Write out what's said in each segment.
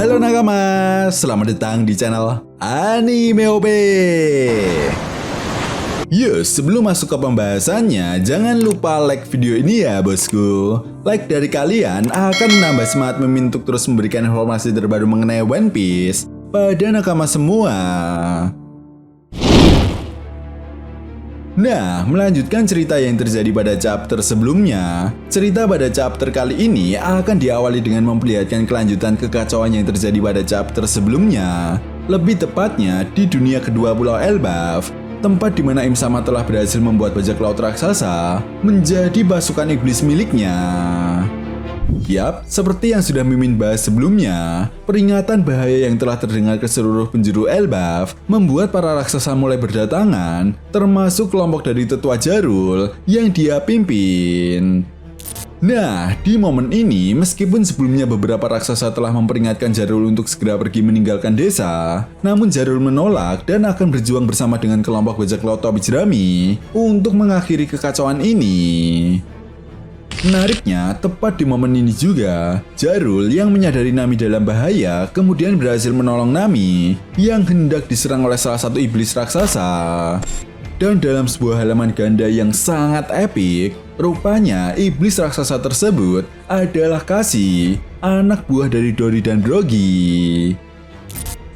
Halo nakama, selamat datang di channel Anime OP. Yuk, sebelum masuk ke pembahasannya, jangan lupa like video ini ya bosku. Like dari kalian akan menambah semangat Mimin untuk terus memberikan informasi terbaru mengenai One Piece pada nakama semua. Nah, melanjutkan cerita yang terjadi pada chapter sebelumnya. Cerita pada chapter kali ini akan diawali dengan memperlihatkan kelanjutan kekacauan yang terjadi pada chapter sebelumnya. Lebih tepatnya di dunia kedua Pulau Elbaf, tempat di mana Im Sama telah berhasil membuat bajak laut raksasa menjadi pasukan iblis miliknya. Yap, seperti yang sudah Mimin bahas sebelumnya, peringatan bahaya yang telah terdengar ke seluruh penjuru Elbaf membuat para raksasa mulai berdatangan, termasuk kelompok dari Tetua Jarul yang dia pimpin. Nah, di momen ini, meskipun sebelumnya beberapa raksasa telah memperingatkan Jarul untuk segera pergi meninggalkan desa, namun Jarul menolak dan akan berjuang bersama dengan kelompok bajak laut Tobi Jerami untuk mengakhiri kekacauan ini. Menariknya, tepat di momen ini juga, Jarul yang menyadari Nami dalam bahaya kemudian berhasil menolong Nami yang hendak diserang oleh salah satu iblis raksasa. Dan dalam sebuah halaman ganda yang sangat epik, rupanya iblis raksasa tersebut adalah Kasi, anak buah dari Dory dan Brogy.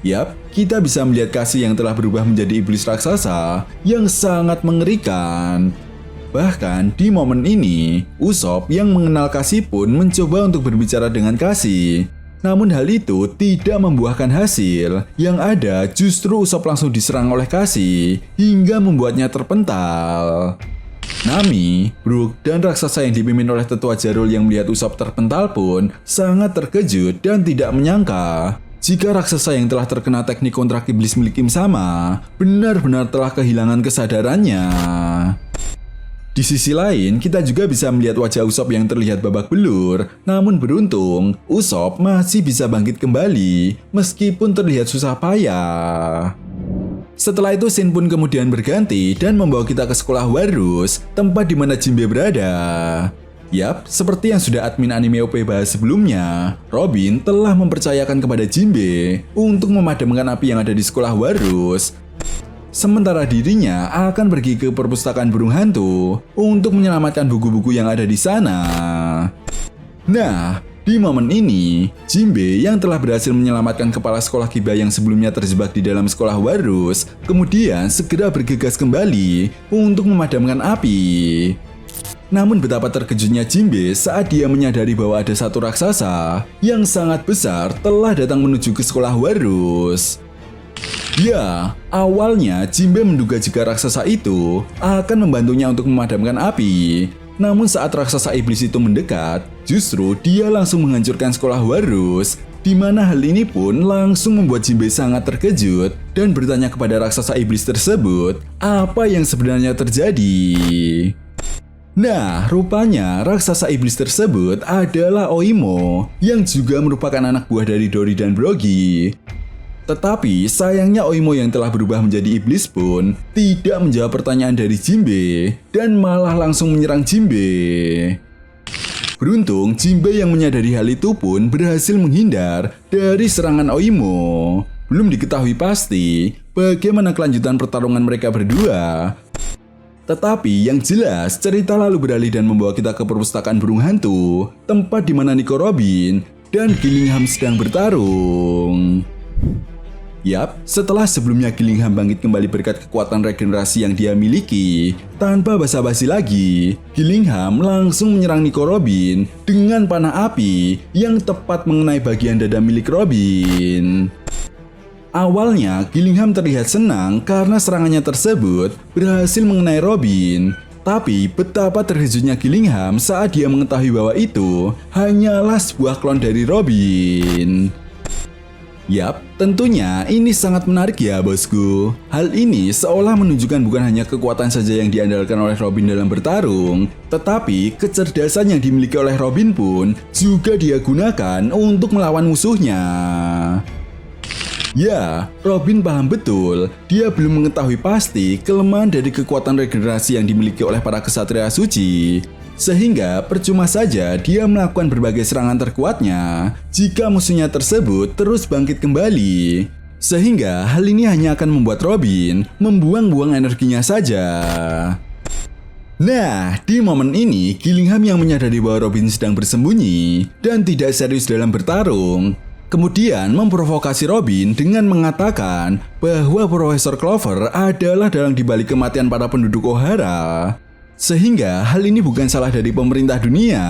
Yap, kita bisa melihat Kasi yang telah berubah menjadi iblis raksasa yang sangat mengerikan. Bahkan di momen ini, Usopp yang mengenal Kasi pun mencoba untuk berbicara dengan Kasi. Namun hal itu tidak membuahkan hasil. Yang ada justru Usopp langsung diserang oleh Kasi hingga membuatnya terpental. Nami, Brook, dan raksasa yang dipimpin oleh Tetua Jarul yang melihat Usopp terpental pun sangat terkejut dan tidak menyangka jika raksasa yang telah terkena teknik kontrak iblis milik Im Sama benar-benar telah kehilangan kesadarannya. Di sisi lain, kita juga bisa melihat wajah Usopp yang terlihat babak belur. Namun beruntung, Usopp masih bisa bangkit kembali meskipun terlihat susah payah. Setelah itu, scene pun kemudian berganti dan membawa kita ke sekolah Warus, tempat di mana Jinbe berada. Yap, seperti yang sudah admin anime OP bahas sebelumnya, Robin telah mempercayakan kepada Jinbe untuk memadamkan api yang ada di sekolah Warus. Sementara dirinya akan pergi ke perpustakaan burung hantu untuk menyelamatkan buku-buku yang ada di sana. Nah, di momen ini, Jinbe yang telah berhasil menyelamatkan kepala sekolah Kiba yang sebelumnya terjebak di dalam sekolah Warus, kemudian segera bergegas kembali untuk memadamkan api. Namun betapa terkejutnya Jinbe saat dia menyadari bahwa ada satu raksasa yang sangat besar telah datang menuju ke sekolah Warus. Ya, awalnya Jinbe menduga jika raksasa itu akan membantunya untuk memadamkan api. Namun saat raksasa iblis itu mendekat, justru dia langsung menghancurkan sekolah Warus, di mana hal ini pun langsung membuat Jinbe sangat terkejut dan bertanya kepada raksasa iblis tersebut apa yang sebenarnya terjadi. Nah, rupanya raksasa iblis tersebut adalah Oimo, yang juga merupakan anak buah dari Dory dan Brogy. Tetapi sayangnya Oimo yang telah berubah menjadi iblis pun tidak menjawab pertanyaan dari Jinbe dan malah langsung menyerang Jinbe. Beruntung Jinbe yang menyadari hal itu pun berhasil menghindar dari serangan Oimo. Belum diketahui pasti bagaimana kelanjutan pertarungan mereka berdua. Tetapi yang jelas cerita lalu beralih dan membawa kita ke perpustakaan burung hantu, tempat di mana Nico Robin dan Gillingham sedang bertarung. Yap, setelah sebelumnya Gillingham bangkit kembali berkat kekuatan regenerasi yang dia miliki, tanpa basa-basi lagi, Gillingham langsung menyerang Nico Robin dengan panah api yang tepat mengenai bagian dada milik Robin. Awalnya, Gillingham terlihat senang karena serangannya tersebut berhasil mengenai Robin. Tapi betapa terkejutnya Gillingham saat dia mengetahui bahwa itu hanyalah sebuah klon dari Robin. Yap, tentunya ini sangat menarik ya bosku. Hal ini seolah menunjukkan bukan hanya kekuatan saja yang diandalkan oleh Robin dalam bertarung, tetapi kecerdasan yang dimiliki oleh Robin pun juga dia gunakan untuk melawan musuhnya. Ya, Robin paham betul, dia belum mengetahui pasti kelemahan dari kekuatan regenerasi yang dimiliki oleh para kesatria suci. Sehingga percuma saja dia melakukan berbagai serangan terkuatnya jika musuhnya tersebut terus bangkit kembali. Sehingga hal ini hanya akan membuat Robin membuang-buang energinya saja. Nah, di momen ini, Gillingham yang menyadari bahwa Robin sedang bersembunyi dan tidak serius dalam bertarung, kemudian memprovokasi Robin dengan mengatakan bahwa Profesor Clover adalah dalang dibalik kematian para penduduk O'Hara. Sehingga hal ini bukan salah dari pemerintah dunia.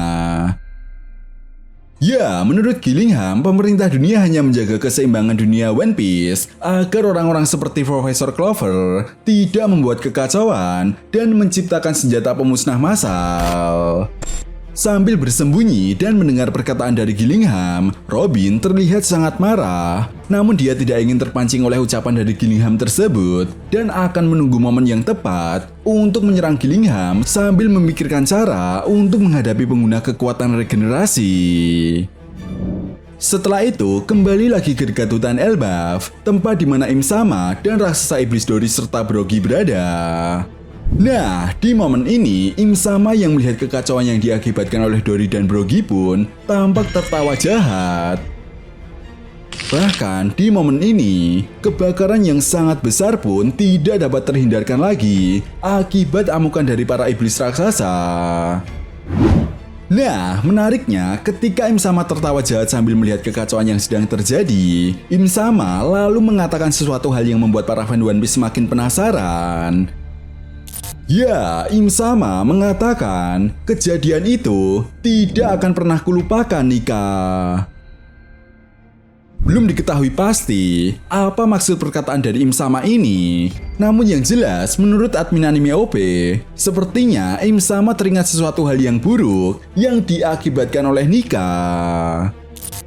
Ya, menurut Gillingham, pemerintah dunia hanya menjaga keseimbangan dunia One Piece agar orang-orang seperti Profesor Clover tidak membuat kekacauan dan menciptakan senjata pemusnah massal. Sambil bersembunyi dan mendengar perkataan dari Gillingham, Robin terlihat sangat marah. Namun dia tidak ingin terpancing oleh ucapan dari Gillingham tersebut dan akan menunggu momen yang tepat untuk menyerang Gillingham sambil memikirkan cara untuk menghadapi pengguna kekuatan regenerasi. Setelah itu, kembali lagi ke dekat hutan Elbaf, tempat di mana Im Sama dan raksasa iblis Dory serta Brogy berada. Nah, di momen ini, Im Sama yang melihat kekacauan yang diakibatkan oleh Dory dan Brogy pun tampak tertawa jahat. Bahkan di momen ini, kebakaran yang sangat besar pun tidak dapat terhindarkan lagi akibat amukan dari para iblis raksasa. Nah, menariknya ketika Im Sama tertawa jahat sambil melihat kekacauan yang sedang terjadi, Im Sama lalu mengatakan sesuatu hal yang membuat para fan One Piece semakin penasaran. Ya, Im Sama mengatakan kejadian itu tidak akan pernah kulupakan, Nika. Belum diketahui pasti apa maksud perkataan dari Im Sama ini. Namun yang jelas, menurut admin anime OP, sepertinya Im Sama teringat sesuatu hal yang buruk yang diakibatkan oleh Nika.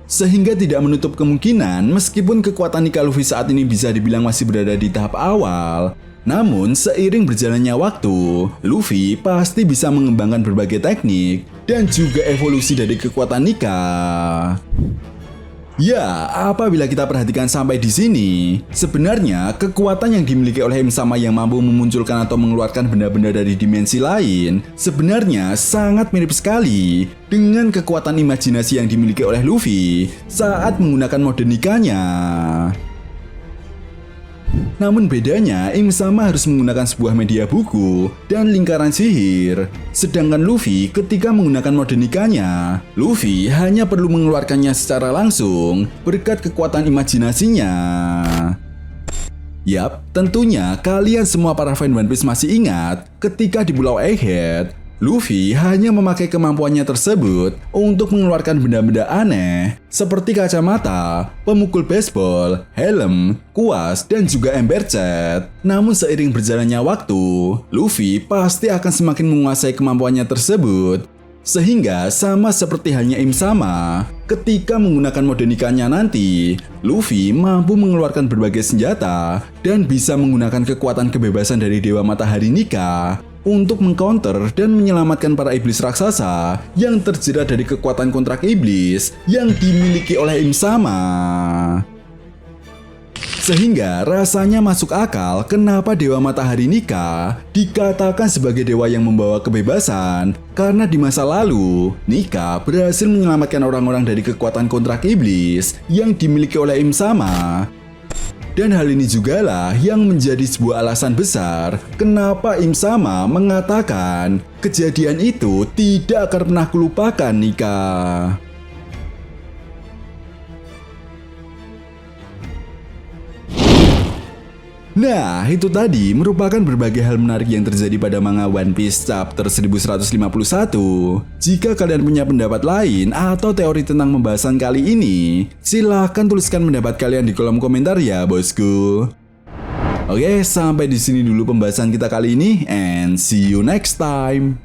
Sehingga tidak menutup kemungkinan meskipun kekuatan Nika Luffy saat ini bisa dibilang masih berada di tahap awal, namun seiring berjalannya waktu, Luffy pasti bisa mengembangkan berbagai teknik dan juga evolusi dari kekuatan Nika. Ya, apabila kita perhatikan sampai di sini, sebenarnya kekuatan yang dimiliki oleh Im Sama yang mampu memunculkan atau mengeluarkan benda-benda dari dimensi lain sebenarnya sangat mirip sekali dengan kekuatan imajinasi yang dimiliki oleh Luffy saat menggunakan mode Nikanya. Namun bedanya, Im Sama harus menggunakan sebuah media buku dan lingkaran sihir. Sedangkan Luffy ketika menggunakan mode Nikanya, Luffy hanya perlu mengeluarkannya secara langsung berkat kekuatan imajinasinya. Yap, tentunya kalian semua para fan One Piece masih ingat ketika di Pulau Egghead, Luffy hanya memakai kemampuannya tersebut untuk mengeluarkan benda-benda aneh seperti kacamata, pemukul baseball, helm, kuas, dan juga ember cat. Namun seiring berjalannya waktu, Luffy pasti akan semakin menguasai kemampuannya tersebut. Sehingga sama seperti halnya Im Sama, ketika menggunakan mode Nikanya nanti, Luffy mampu mengeluarkan berbagai senjata dan bisa menggunakan kekuatan kebebasan dari Dewa Matahari Nika untuk mengcounter dan menyelamatkan para iblis raksasa yang terjerat dari kekuatan kontrak iblis yang dimiliki oleh Im Sama. Sehingga rasanya masuk akal kenapa Dewa Matahari Nika dikatakan sebagai dewa yang membawa kebebasan, karena di masa lalu Nika berhasil menyelamatkan orang-orang dari kekuatan kontrak iblis yang dimiliki oleh Im Sama. Dan hal ini jugalah yang menjadi sebuah alasan besar kenapa Im Sama mengatakan kejadian itu tidak akan pernah kulupakan, Nika. Nah, itu tadi merupakan berbagai hal menarik yang terjadi pada manga One Piece chapter 1151. Jika kalian punya pendapat lain atau teori tentang pembahasan kali ini, silahkan tuliskan pendapat kalian di kolom komentar ya, bosku. Oke, sampai di sini dulu pembahasan kita kali ini, and see you next time.